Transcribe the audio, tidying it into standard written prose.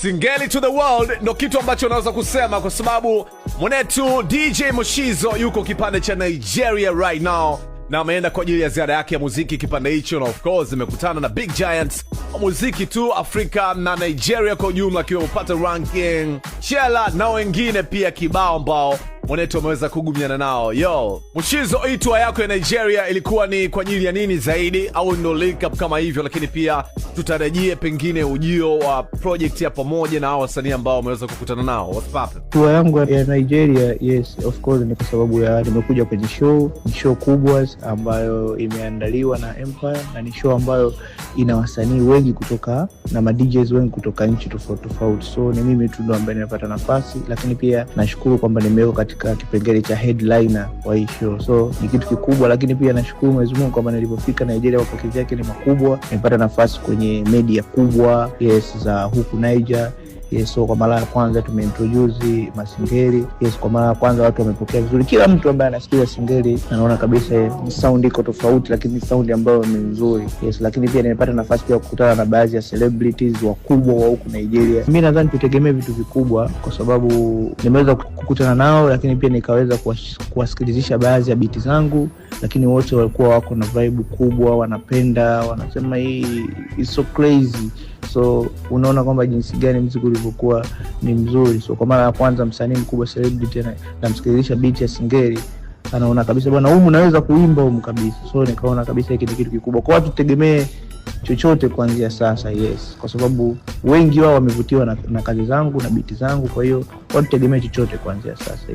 Singeli to the world ndo kitu ambacho naweza kusema, kwa sababu mwenetu DJ Moshizo yuko kipande cha Nigeria right now, na ameenda kwa ajili ya ziara yake ya muziki kipande hicho, na of course imekutana na big giants wa muziki tu Afrika na Nigeria kwa ujumla, akiwa upata ranking Chela na wengine pia kibao ambao mwenetu ameweza kugumiana nao. Yo, Moshizo, hii tour yako ya Nigeria ilikuwa ni kwa ajili ya nini zaidi, au ndo link up kama hivyo? Lakini pia tutarajie pengine ujio wa project ya pamoja na hao wasanii ambao wameweza kukutana nao. What's poppin'? Tour yangu ya Nigeria, yes of course, ni kwa sababu ya nimekuja kwenye show kubwa ambayo imeandaliwa na Empire, na ni show ambayo ina wasanii wengi kutoka na ma DJs wengi kutoka nchi tofauti. So ni mimi tu ndo ambaye nimepata nafasi, lakini pia nashukuru kwamba nimewekwa katika kipengele cha headliner wa hii show. So ni kitu kikubwa, lakini pia nashukuru Mwenyezi Mungu kwamba nilipofika Nigeria mapokezi yake ni makubwa. Nimepata nafasi kwenye media kubwa, yes, za huku Niger. Yes, so kwa mara ya kwanza tumeintroduce Masingeli. Yes, kwa mara ya kwanza watu wamepokea vizuri. Kila mtu ambaye anasikia Singeli anaona kabisa sound iko tofauti, lakini sound ambayo ni nzuri. Yes, lakini pia nimepata nafasi pia kukutana na baadhi ya celebrities wakubwa wa huku Nigeria. Mimi nadhani tutegemee vitu vikubwa, kwa sababu nimeweza kukutana nao, lakini pia nikaweza kuwasikilizisha baadhi ya beat zangu, lakini wote walikuwa wako na vibe kubwa, wanapenda, wanasema hii is so crazy. So unaona kwamba jinsi gani muziki ulivyokuwa ni mzuri. So kwa mara ya kwanza msanii mkubwa celebrity na msikilizisha beat ya Singeli, anaona kabisa bwana, huyu unaweza kuimba huyu kabisa. So nikaona kabisa hiki ni kitu kikubwa. Kwa watu tegemee chochote kuanzia sasa, yes, kwa sababu wengi wao wamevutiwa na kazi zangu na beat zangu. Kwa hiyo watu tegemee chochote kuanzia sasa.